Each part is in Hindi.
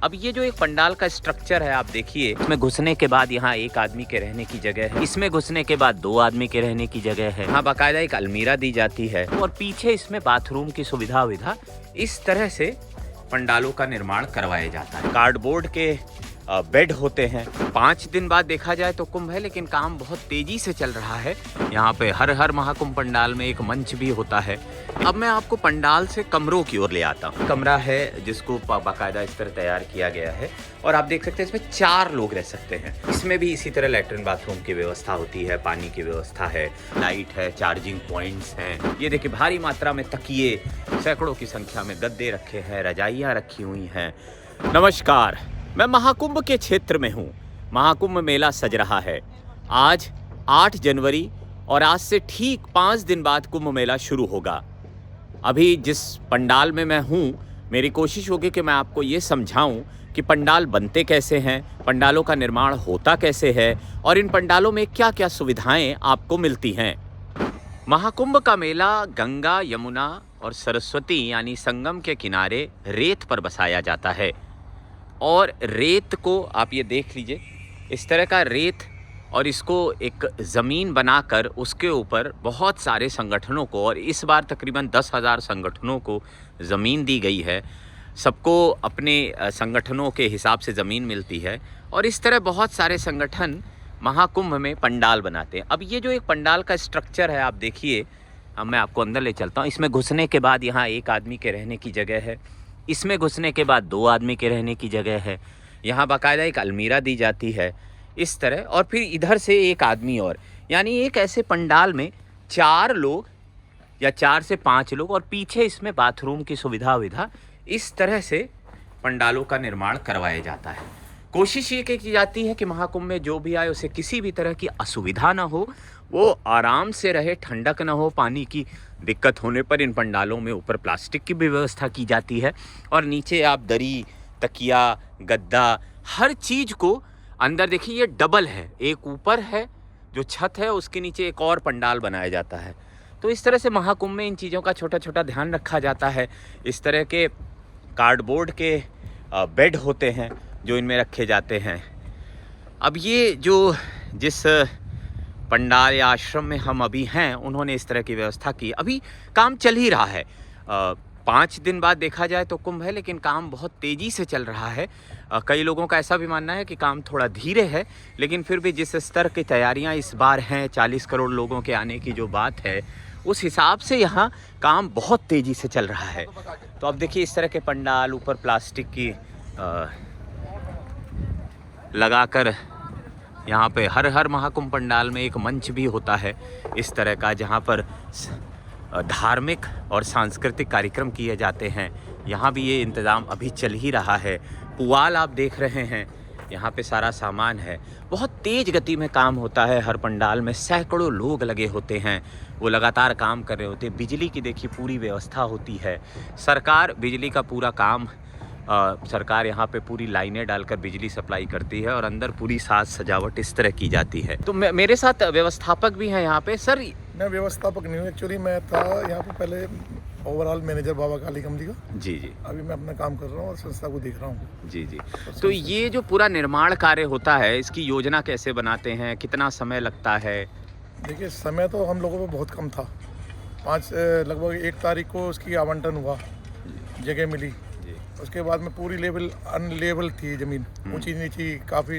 अब ये जो एक पंडाल का स्ट्रक्चर है, आप देखिए, इसमें घुसने के बाद यहाँ एक आदमी के रहने की जगह है, इसमें घुसने के बाद दो आदमी के रहने की जगह है, यहाँ बाकायदा एक अलमीरा दी जाती है और पीछे इसमें बाथरूम की सुविधा इस तरह से पंडालों का निर्माण करवाया जाता है। कार्डबोर्ड के बेड होते हैं। 5 दिन बाद देखा जाए तो कुंभ है, लेकिन काम बहुत तेजी से चल रहा है। यहाँ पे हर महाकुंभ पंडाल में एक मंच भी होता है। अब मैं आपको पंडाल से कमरों की ओर ले आता हूँ। कमरा है जिसको बाकायदा इस तरह तैयार किया गया है और आप देख सकते हैं इसमें 4 लोग रह सकते हैं। इसमें भी इसी तरह लैट्रिन बाथरूम की व्यवस्था होती है, पानी की व्यवस्था है, लाइट है, चार्जिंग पॉइंट्स हैं। ये देखिए भारी मात्रा में तकिए, सैकड़ों की संख्या में गद्दे रखे हैं, रजाइयाँ रखी हुई हैं। नमस्कार, मैं महाकुंभ के क्षेत्र में हूँ। महाकुंभ मेला सज रहा है। आज 8 जनवरी और आज से ठीक 5 दिन बाद कुंभ मेला शुरू होगा। अभी जिस पंडाल में मैं हूँ, मेरी कोशिश होगी कि मैं आपको ये समझाऊं कि पंडाल बनते कैसे हैं, पंडालों का निर्माण होता कैसे है और इन पंडालों में क्या क्या सुविधाएं आपको मिलती हैं। महाकुंभ का मेला गंगा, यमुना और सरस्वती यानी संगम के किनारे रेत पर बसाया जाता है और रेत को आप ये देख लीजिए, इस तरह का रेत, और इसको एक ज़मीन बनाकर उसके ऊपर बहुत सारे संगठनों को, और इस बार तकरीबन 10,000 संगठनों को ज़मीन दी गई है। सबको अपने संगठनों के हिसाब से ज़मीन मिलती है और इस तरह बहुत सारे संगठन महाकुंभ में पंडाल बनाते हैं। अब ये जो एक पंडाल का स्ट्रक्चर है, आप देखिए, अब मैं आपको अंदर ले चलता हूँ। इसमें घुसने के बाद यहाँ एक आदमी के रहने की जगह है, इसमें घुसने के बाद 2 आदमी के रहने की जगह है, यहाँ बाकायदा एक अलमीरा दी जाती है इस तरह, और फिर इधर से एक आदमी और, यानी एक ऐसे पंडाल में 4 लोग या 4 से 5 लोग, और पीछे इसमें बाथरूम की सुविधा इस तरह से पंडालों का निर्माण करवाया जाता है। कोशिश ये की जाती है कि महाकुंभ में जो भी आए उसे किसी भी तरह की असुविधा ना हो, वो आराम से रहे, ठंडक ना हो। पानी की दिक्कत होने पर इन पंडालों में ऊपर प्लास्टिक की भी व्यवस्था की जाती है और नीचे आप दरी, तकिया, गद्दा, हर चीज़ को अंदर देखिए, ये डबल है, एक ऊपर है जो छत है, उसके नीचे एक और पंडाल बनाया जाता है। तो इस तरह से महाकुंभ में इन चीज़ों का छोटा छोटा ध्यान रखा जाता है। इस तरह के कार्डबोर्ड के बेड होते हैं जो इनमें रखे जाते हैं। अब ये जो जिस पंडाल या आश्रम में हम अभी हैं, उन्होंने इस तरह की व्यवस्था की। अभी काम चल ही रहा है। 5 दिन बाद देखा जाए तो कुंभ है, लेकिन काम बहुत तेज़ी से चल रहा है। कई लोगों का ऐसा भी मानना है कि काम थोड़ा धीरे है, लेकिन फिर भी जिस स्तर की तैयारियां इस बार हैं, 40 करोड़ लोगों के आने की जो बात है, उस हिसाब से यहाँ काम बहुत तेज़ी से चल रहा है। तो अब देखिए इस तरह के पंडाल ऊपर प्लास्टिक की लगाकर, यहाँ पे हर महाकुंभ पंडाल में एक मंच भी होता है इस तरह का, जहाँ पर धार्मिक और सांस्कृतिक कार्यक्रम किए जाते हैं। यहाँ भी ये इंतज़ाम अभी चल ही रहा है। पुआल आप देख रहे हैं, यहाँ पे सारा सामान है। बहुत तेज़ गति में काम होता है। हर पंडाल में सैकड़ों लोग लगे होते हैं, वो लगातार काम कर रहे होते हैं। बिजली की देखिए पूरी व्यवस्था होती है। सरकार बिजली का पूरा काम, सरकार यहाँ पे पूरी लाइनें डालकर बिजली सप्लाई करती है और अंदर पूरी साज सजावट इस तरह की जाती है। तो मेरे साथ व्यवस्थापक भी हैं यहाँ पे। सर, मैं व्यवस्थापक नहीं हूँ, एक्चुअली मैं था यहाँ पे पहले ओवरऑल मैनेजर बाबा काली कंपनी का। जी। अभी मैं अपना काम कर रहा हूँ और संस्था को देख रहा हूँ। जी। तो ये जो पूरा निर्माण कार्य होता है, इसकी योजना कैसे बनाते हैं, कितना समय लगता है? देखिए, समय तो हम लोगों पे बहुत कम था। लगभग 1 तारीख को उसकी आवंटन हुआ, जगह मिली। उसके बाद में पूरी लेवल अनलेवल थी ज़मीन, ऊंची नीची, काफ़ी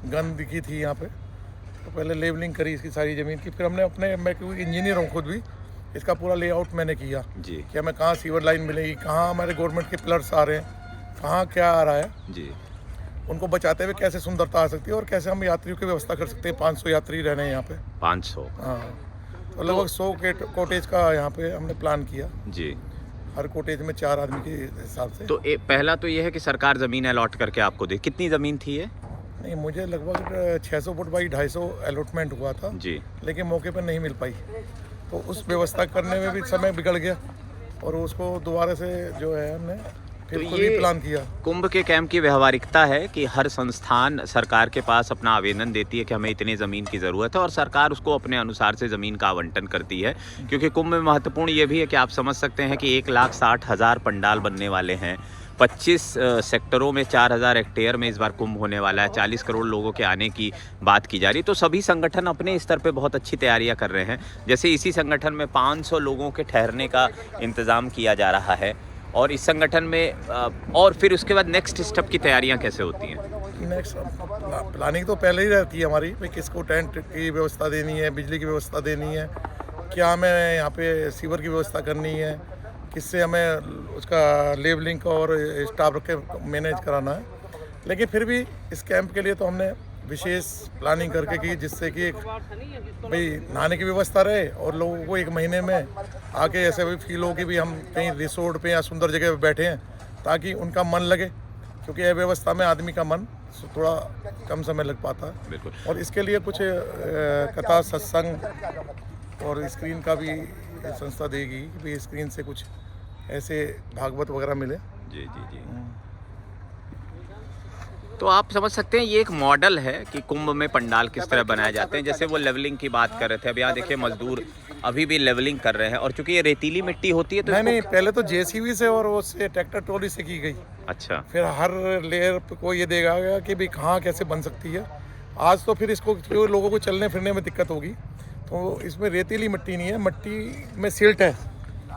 गंदगी थी यहाँ पे। तो पहले लेवलिंग करी इसकी सारी ज़मीन की, फिर हमने मैं क्योंकि इंजीनियर हूँ खुद भी, इसका पूरा लेआउट मैंने किया जी, कि हमें कहाँ सीवर लाइन मिलेगी, कहाँ हमारे गवर्नमेंट के पिलर्स आ रहे हैं, कहाँ क्या आ रहा है जी, उनको बचाते हुए कैसे सुंदरता आ सकती है और कैसे हम यात्रियों की व्यवस्था कर सकते हैं। 500 यात्री रहने हैं यहाँ पे। 500? हाँ, तो लगभग 100 कॉटेज का यहाँ पे हमने प्लान किया जी। हर कॉटेज में 4 आदमी के हिसाब से। तो पहला तो ये है कि सरकार ज़मीन अलॉट करके आपको दे। कितनी ज़मीन थी ये? नहीं, मुझे लगभग 600 फुट बाई 250 अलॉटमेंट हुआ था जी, लेकिन मौके पर नहीं मिल पाई। तो उस व्यवस्था करने में भी समय बिगड़ गया और उसको दोबारा से जो है हमने फिर तो ये प्लान किया। कुंभ के कैंप की व्यवहारिकता है कि हर संस्थान सरकार के पास अपना आवेदन देती है कि हमें इतनी ज़मीन की ज़रूरत है और सरकार उसको अपने अनुसार से ज़मीन का आवंटन करती है। क्योंकि कुंभ में महत्वपूर्ण ये भी है कि आप समझ सकते हैं कि 1,60,000 पंडाल बनने वाले हैं। 25 सेक्टरों में 4000 हेक्टेयर में इस बार कुंभ होने वाला है। 40 करोड़ लोगों के आने की बात की जा रही है। तो सभी संगठन अपने स्तर पे बहुत अच्छी तैयारियां कर रहे हैं। जैसे इसी संगठन में 500 लोगों के ठहरने का इंतज़ाम किया जा रहा है। और इस संगठन में और फिर उसके बाद नेक्स्ट स्टेप की तैयारियां कैसे होती हैं? नेक्स्ट प्लानिंग तो पहले ही रहती है हमारी, भाई किसको टेंट की व्यवस्था देनी है, बिजली की व्यवस्था देनी है, क्या हमें यहाँ पे सीवर की व्यवस्था करनी है, किससे हमें उसका लेबलिंग और स्टाफ रख के मैनेज कराना है। लेकिन फिर भी इस कैंप के लिए तो हमने विशेष प्लानिंग करके की, जिससे कि एक भाई नहाने की व्यवस्था रहे और लोगों को एक महीने में आके ऐसे भी फील हो कि भी हम कहीं रिसोर्ट पे या सुंदर जगह पे बैठे हैं, ताकि उनका मन लगे, क्योंकि अव्यवस्था में आदमी का मन थोड़ा कम समय लग पाता है। बिल्कुल। और इसके लिए कुछ कथा सत्संग और स्क्रीन का भी संस्था देगी कि भाई स्क्रीन से कुछ ऐसे भागवत वगैरह मिले। जी जी जी। तो आप समझ सकते हैं ये एक मॉडल है कि कुंभ में पंडाल किस तरह बनाए जाते हैं। जैसे वो लेवलिंग की बात कर रहे थे, अब यहाँ देखिए मजदूर अभी भी लेवलिंग कर रहे हैं। और चूंकि ये रेतीली मिट्टी होती है तो नहीं, पहले तो जेसीबी से और उससे ट्रैक्टर ट्रॉली से की गई। अच्छा। फिर हर लेयर को ये देखा गया कि भाई कहाँ कैसे बन सकती है। आज तो फिर इसको जो लोगों को चलने फिरने में दिक्कत होगी, तो इसमें रेतीली मिट्टी नहीं है, मिट्टी में सिल्ट है,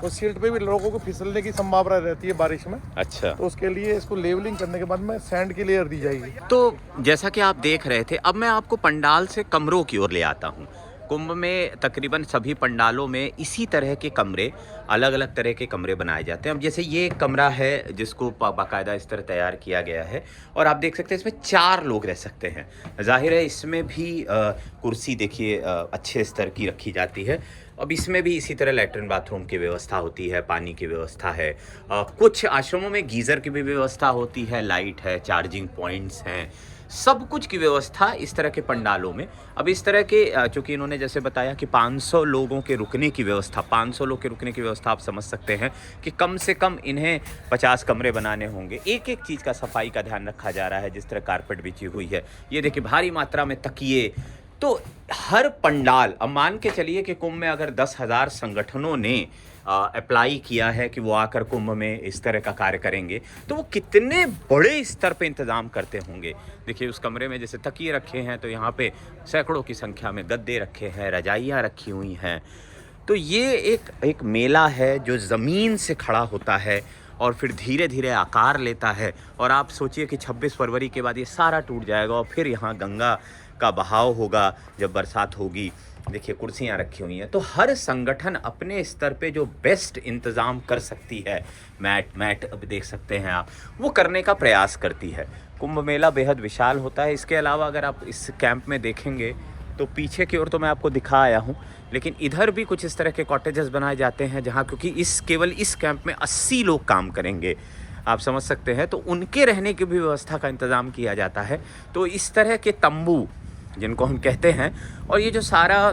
तो सिल्ट पे भी लोगों को फिसलने की संभावना रहती है बारिश में। अच्छा। तो उसके लिए इसको लेवलिंग करने के बाद में सैंड की लेयर दी जाएगी। तो जैसा कि आप देख रहे थे, अब मैं आपको पंडाल से कमरों की ओर ले आता हूँ। कुंभ में तकरीबन सभी पंडालों में इसी तरह के कमरे, अलग अलग तरह के कमरे बनाए जाते हैं। अब जैसे ये एक कमरा है जिसको बाकायदा इस तरह तैयार किया गया है और आप देख सकते हैं इसमें 4 लोग रह सकते हैं। जाहिर है इसमें भी कुर्सी देखिए अच्छे स्तर की रखी जाती है। अब इसमें भी इसी तरह लैट्रिन बाथरूम की व्यवस्था होती है, पानी की व्यवस्था है, कुछ आश्रमों में गीज़र की भी व्यवस्था होती है, लाइट है, चार्जिंग पॉइंट्स हैं, सब कुछ की व्यवस्था इस तरह के पंडालों में। अब इस तरह के चूँकि इन्होंने जैसे बताया कि 500 लोगों के रुकने की व्यवस्था, 500 लोग के रुकने की व्यवस्था, आप समझ सकते हैं कि कम से कम इन्हें 50 कमरे बनाने होंगे। एक एक चीज़ का सफाई का ध्यान रखा जा रहा है। जिस तरह कारपेट बिछी हुई है, ये देखिए भारी मात्रा में तकिए। तो हर पंडाल, अब मान के चलिए कि कुंभ में अगर 10,000 संगठनों ने अप्लाई किया है कि वो आकर कुंभ में इस तरह का कार्य करेंगे, तो वो कितने बड़े स्तर पे इंतज़ाम करते होंगे। देखिए उस कमरे में जैसे तकिए रखे हैं, तो यहाँ पे सैकड़ों की संख्या में गद्दे रखे हैं, रजाइयाँ रखी हुई हैं। तो ये एक मेला है जो ज़मीन से खड़ा होता है और फिर धीरे धीरे आकार लेता है। और आप सोचिए कि 26 फरवरी के बाद ये सारा टूट जाएगा और फिर यहाँ गंगा का बहाव होगा जब बरसात होगी। देखिए कुर्सियाँ रखी हुई हैं। तो हर संगठन अपने स्तर पे जो बेस्ट इंतज़ाम कर सकती है, मैट अब देख सकते हैं आप, वो करने का प्रयास करती है। कुंभ मेला बेहद विशाल होता है। इसके अलावा अगर आप इस कैंप में देखेंगे तो पीछे की ओर तो मैं आपको दिखा आया हूँ, लेकिन इधर भी कुछ इस तरह के कॉटेजेस बनाए जाते हैं जहाँ, क्योंकि केवल इस कैंप में 80 लोग काम करेंगे, आप समझ सकते हैं, तो उनके रहने की भी व्यवस्था का इंतज़ाम किया जाता है। तो इस तरह के तंबू जिनको हम कहते हैं, और ये जो सारा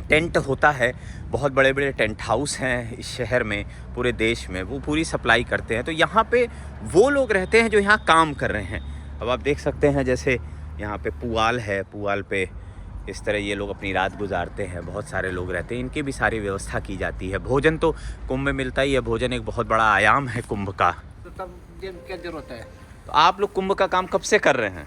टेंट होता है, बहुत बड़े बड़े टेंट हाउस हैं इस शहर में, पूरे देश में, वो पूरी सप्लाई करते हैं। तो यहाँ पे वो लोग रहते हैं जो यहाँ काम कर रहे हैं। अब आप देख सकते हैं जैसे यहाँ पे पुआल है, पुआल पे इस तरह ये लोग अपनी रात गुजारते हैं। बहुत सारे लोग रहते हैं, इनकी भी सारी व्यवस्था की जाती है। भोजन तो कुंभ में मिलता ही है, भोजन एक बहुत बड़ा आयाम है कुंभ का। तो तब क्या जरूरत है? तो आप लोग कुंभ का काम कब से कर रहे हैं?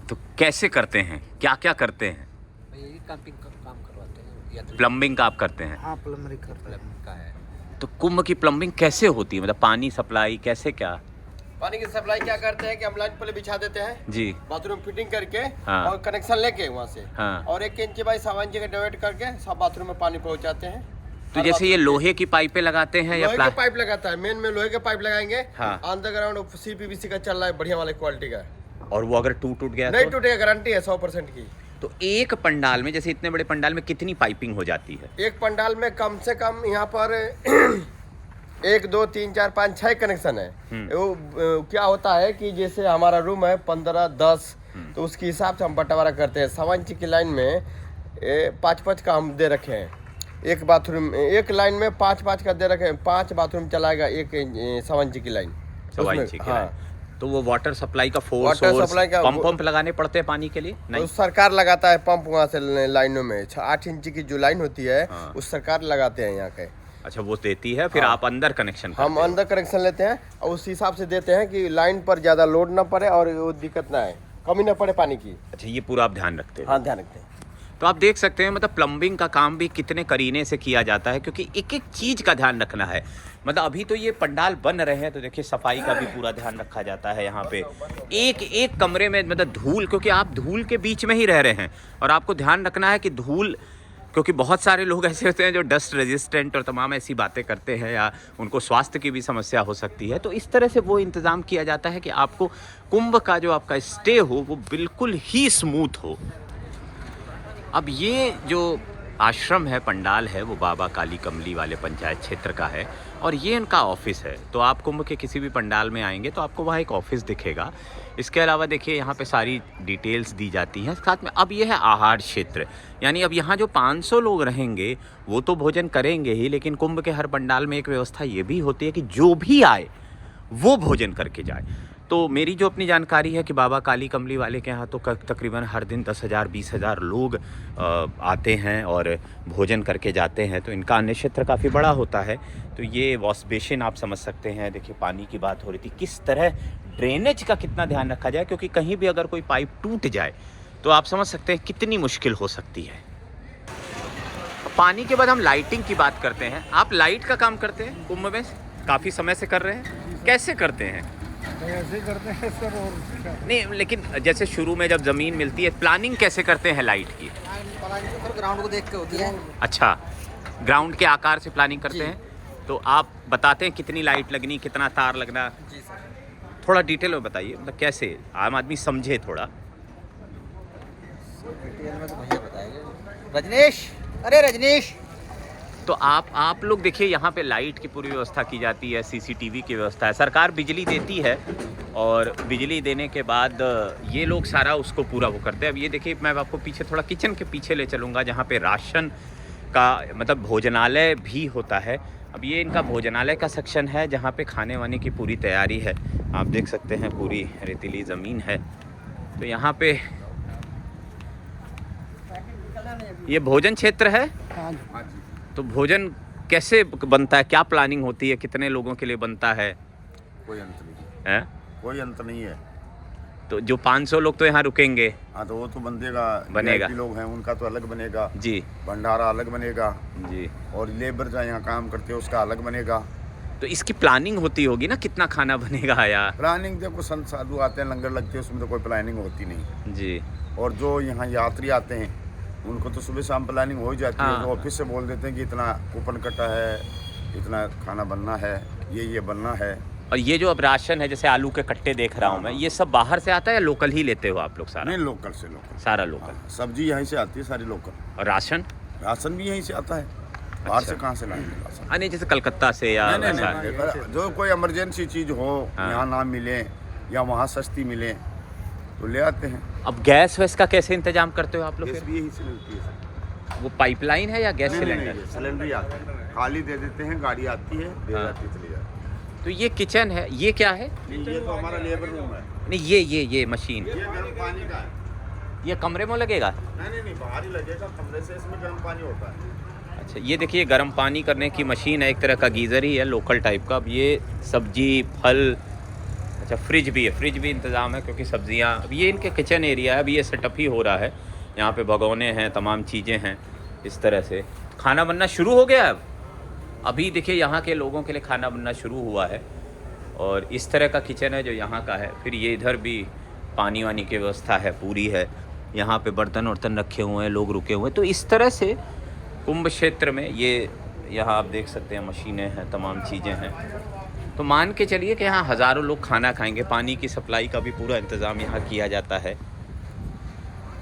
तो कैसे करते हैं, क्या क्या करते हैं? यही कैंपिंग का काम करवाते हैं या तो प्लम्बिंग का आप करते हैं? हाँ, प्लम्बरिंग का है। तो कुंभ की प्लम्बिंग कैसे होती है, मतलब पानी सप्लाई कैसे, क्या? पानी की सप्लाई क्या करते हैं कि हम लाइन पहले बिछा देते हैं जी। बाथरूम फिटिंग करके, हाँ। और कनेक्शन लेके वहाँ से, हाँ। और 1 इंच बाई 7 इंच का डिवाइड करके सब बाथरूम में पानी पहुँचाते हैं। तो जैसे ये लोहे की पाइपें लगाते हैं या लोहे के पाइप लगाता है, मेन में लोहे के पाइप लगाएंगे। हाँ। अंडरग्राउंड CPVC का चल रहा है, बढ़िया वाले क्वालिटी का। और वो अगर टूट गया नहीं तो? टूटेगा, गारंटी है 100% की। तो एक पंडाल में, जैसे इतने बड़े पंडाल में कितनी पाइपिंग हो जाती है? एक पंडाल में कम से कम यहाँ पर 1 2 3 4 5 6 कनेक्शन है। वो क्या होता है कि जैसे हमारा रूम है 15 10, तो उसके हिसाब से हम बंटवारा करते हैं। 7 इंच की लाइन में 5-5 का हम दे रखे हैं। एक बाथरूम, एक लाइन में 5-5 का दे रखे हैं। 5 बाथरूम चलाएगा 1 इंच की लाइन। 1 इंच की लाइन। तो वो वाटर सप्लाई का फोर्स, पंप लगाने पड़ते हैं पानी के लिए? नहीं, तो सरकार लगाता है पंप वहाँ से लाइनों में। 8 इंच की जो लाइन होती है, हाँ। उस सरकार लगाते हैं यहाँ के। अच्छा, वो देती है, फिर हाँ। आप अंदर कनेक्शन हम अंदर कनेक्शन लेते हैं और उस हिसाब से देते हैं कि लाइन पर ज़्यादा लोड ना पड़े और वो दिक्कत ना आए, कमी ना पड़े पानी की। अच्छा, ये पूरा आप ध्यान रखते हैं। हाँ, ध्यान रखते हैं। तो आप देख सकते हैं मतलब प्लम्बिंग का काम भी कितने करीने से किया जाता है, क्योंकि एक एक चीज़ का ध्यान रखना है। मतलब अभी तो ये पंडाल बन रहे हैं तो देखिए सफाई का भी पूरा ध्यान रखा जाता है यहाँ पे। एक एक कमरे में मतलब धूल, क्योंकि आप धूल के बीच में ही रह रहे हैं और आपको ध्यान रखना है कि धूल, क्योंकि बहुत सारे लोग ऐसे होते हैं जो डस्ट रेजिस्टेंट और तमाम ऐसी बातें करते हैं या उनको स्वास्थ्य की भी समस्या हो सकती है। तो इस तरह से वो इंतज़ाम किया जाता है कि आपको कुंभ का जो आपका स्टे हो वो बिल्कुल ही स्मूथ हो। अब ये जो आश्रम है, पंडाल है, वो बाबा काली कमली वाले पंचायत क्षेत्र का है और ये इनका ऑफिस है। तो आप कुंभ के किसी भी पंडाल में आएंगे तो आपको वहाँ एक ऑफिस दिखेगा। इसके अलावा देखिए यहाँ पे सारी डिटेल्स दी जाती हैं साथ में। अब ये है आहार क्षेत्र, यानी अब यहाँ जो 500 लोग रहेंगे वो तो भोजन करेंगे ही, लेकिन कुंभ के हर पंडाल में एक व्यवस्था ये भी होती है कि जो भी आए वो भोजन करके जाए। तो मेरी जो अपनी जानकारी है कि बाबा काली कमली वाले के यहाँ तो तकरीबन हर दिन 10,000 20,000 लोग आते हैं और भोजन करके जाते हैं। तो इनका अन्य क्षेत्र काफ़ी बड़ा होता है। तो ये वॉश बेसिन आप समझ सकते हैं। देखिए पानी की बात हो रही थी, किस तरह ड्रेनेज का कितना ध्यान रखा जाए, क्योंकि कहीं भी अगर कोई पाइप टूट जाए तो आप समझ सकते हैं कितनी मुश्किल हो सकती है। पानी के बाद हम लाइटिंग की बात करते हैं। आप लाइट का काम करते हैं कुंभ में, काफ़ी समय से कर रहे हैं, कैसे करते हैं? ऐसे करते हैं सर। और नहीं, लेकिन जैसे शुरू में जब ज़मीन मिलती है प्लानिंग कैसे करते हैं लाइट की? ग्राउंड को देख के होती है। अच्छा, ग्राउंड के आकार से प्लानिंग करते हैं। तो आप बताते हैं कितनी लाइट लगनी, कितना तार लगना? जी सर। थोड़ा डिटेल में बताइए, मतलब कैसे आम आदमी समझे थोड़ा। डिटेल में तो भैया बताएंगे। रजनीश, अरे रजनीश। तो आप लोग देखिए यहाँ पे लाइट की पूरी व्यवस्था की जाती है, सीसीटीवी की व्यवस्था है, सरकार बिजली देती है और बिजली देने के बाद ये लोग सारा उसको पूरा वो करते हैं। अब ये देखिए मैं आपको पीछे थोड़ा किचन के पीछे ले चलूँगा जहाँ पे राशन का मतलब भोजनालय भी होता है। अब ये इनका भोजनालय का सेक्शन है जहाँ पे खाने वाने की पूरी तैयारी है। आप देख सकते हैं पूरी रेतीली ज़मीन है। तो यहाँ पे ये भोजन क्षेत्र है। तो भोजन कैसे बनता है, क्या प्लानिंग होती है, कितने लोगों के लिए बनता है? कोई अंत नहीं हैं? कोई अंत नहीं है। तो जो 500 लोग तो यहाँ रुकेंगे। हाँ, तो वो तो बनेगा। बनेगा। लोग हैं उनका तो अलग बनेगा जी भंडारा, अलग बनेगा जी। और लेबर जो यहाँ काम करते हैं उसका अलग बनेगा। तो इसकी प्लानिंग होती होगी ना, कितना खाना बनेगा या? प्लानिंग जब संत साधु आते हैं, लंगर लगते हैं, उसमें तो कोई प्लानिंग होती नहीं। जी। और जो यहाँ यात्री आते हैं उनको तो सुबह शाम प्लानिंग हो ही जाती है। तो ऑफिस से बोल देते हैं कि इतना कूपन कटा है, इतना खाना बनना है, ये बनना है। और ये जो अब राशन है, जैसे आलू के कट्टे देख रहा हूँ मैं, ये सब बाहर से आता है या लोकल ही लेते हो आप लोग सारा? नहीं, लोकल से लोकल। सारा लोकल। हाँ, सब्जी यहीं से आती है सारी लोकल। और राशन? राशन भी यहीं से आता है। बाहर अच्छा। से कहाँ से लाएंगे राशन? नहीं, जैसे कलकत्ता से या नहीं, वैसा? नहीं, जो कोई इमरजेंसी चीज हो, हाँ। यहाँ ना मिले या वहाँ सस्ती मिले तो ले आते हैं। अब गैस वैस का कैसे इंतजाम करते हो आप लोग? गैस भी यहीं से मिलती है। वो पाइपलाइन है या गैस सिलेंडर? सिलेंडर ही आता है, खाली दे देते हैं, गाड़ी आती है, दे हाँ। जाती है, चली जाती तो ये किचन है, ये क्या है? है। ये तो हमारा लेबर रूम है। नहीं, ये मशीन, ये गर्म पानी का है। ये कमरे में लगेगा? नहीं, बाहर ही लगेगा कमरे से। इसमें गर्म पानी होता है। अच्छा, ये देखिए गर्म पानी करने की मशीन है, एक तरह का गीज़र ही है लोकल टाइप का। अब ये सब्जी फल, अच्छा फ्रिज भी है, फ्रिज भी इंतज़ाम है क्योंकि सब्जियां। अब ये इनके किचन एरिया है, अभी ये सेटअप ही हो रहा है। यहाँ पे भगोने हैं, तमाम चीज़ें हैं। इस तरह से खाना बनना शुरू हो गया। अब अभी देखिए यहाँ के लोगों के लिए खाना बनना शुरू हुआ है और इस तरह का किचन है जो यहाँ का है। फिर ये इधर भी पानी वानी की व्यवस्था है, पूरी है। यहाँ पे बर्तन वर्तन रखे हुए हैं, लोग रुके हुए हैं। तो इस तरह से कुंभ क्षेत्र में ये यहाँ आप देख सकते हैं मशीनें हैं, तमाम चीज़ें हैं। तो मान के चलिए कि यहाँ हज़ारों लोग खाना खाएंगे। पानी की सप्लाई का भी पूरा इंतज़ाम यहाँ किया जाता है।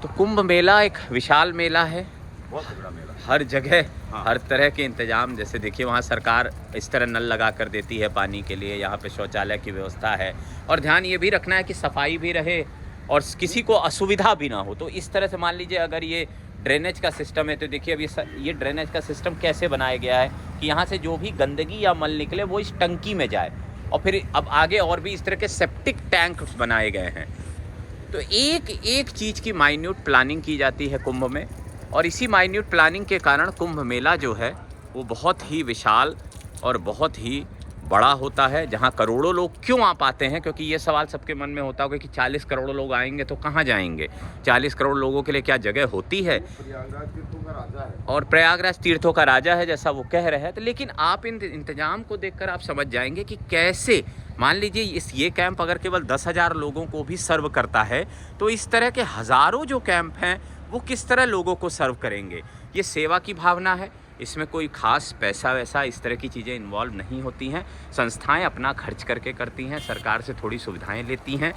तो कुंभ मेला एक विशाल मेला है, बहुत बड़ा मेला। हर जगह हाँ। हर तरह के इंतजाम। जैसे देखिए वहाँ सरकार इस तरह नल लगा कर देती है पानी के लिए, यहाँ पे शौचालय की व्यवस्था है। और ध्यान ये भी रखना है कि सफाई भी रहे और किसी को असुविधा भी ना हो। तो इस तरह से मान लीजिए अगर ये ड्रेनेज का सिस्टम है तो देखिए अब ये ड्रेनेज का सिस्टम कैसे बनाया गया है कि यहाँ से जो भी गंदगी या मल निकले वो इस टंकी में जाए। और फिर अब आगे और भी इस तरह के सेप्टिक टैंक बनाए गए हैं। तो एक एक चीज़ की माइन्यूट प्लानिंग की जाती है कुंभ में। और इसी माइन्यूट प्लानिंग के कारण कुंभ मेला जो है वो बहुत ही विशाल और बहुत ही बड़ा होता है, जहाँ करोड़ों लोग क्यों आ पाते हैं, क्योंकि ये सवाल सबके मन में होता होगा कि 40 करोड़ लोग आएंगे तो कहाँ जाएंगे, 40 करोड़ लोगों के लिए क्या जगह होती है। और प्रयागराज तीर्थों का राजा है जैसा वो कह रहे हैं। तो लेकिन आप इन इंतजाम को देखकर आप समझ जाएंगे कि कैसे, मान लीजिए ये कैंप अगर केवल 10,000 लोगों को भी सर्व करता है तो इस तरह के हज़ारों जो कैंप हैं वो किस तरह लोगों को सर्व करेंगे। ये सेवा की भावना है, इसमें कोई ख़ास पैसा वैसा इस तरह की चीज़ें इन्वॉल्व नहीं होती हैं। संस्थाएं अपना खर्च करके करती हैं, सरकार से थोड़ी सुविधाएं लेती हैं,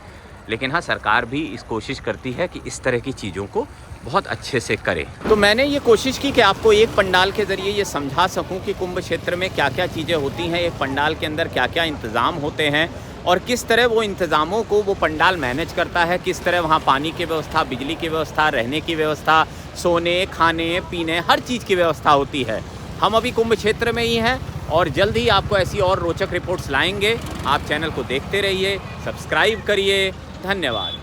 लेकिन हाँ सरकार भी इस कोशिश करती है कि इस तरह की चीज़ों को बहुत अच्छे से करे। तो मैंने ये कोशिश की कि आपको एक पंडाल के ज़रिए ये समझा सकूं कि कुंभ क्षेत्र में क्या क्या चीज़ें होती हैं, एक पंडाल के अंदर क्या क्या इंतज़ाम होते हैं और किस तरह वो इंतज़ामों को वो पंडाल मैनेज करता है, किस तरह वहाँ पानी की व्यवस्था, बिजली की व्यवस्था, रहने की व्यवस्था, सोने खाने पीने हर चीज़ की व्यवस्था होती है। हम अभी कुंभ क्षेत्र में ही हैं और जल्द ही आपको ऐसी और रोचक रिपोर्ट्स लाएंगे। आप चैनल को देखते रहिए, सब्सक्राइब करिए। धन्यवाद।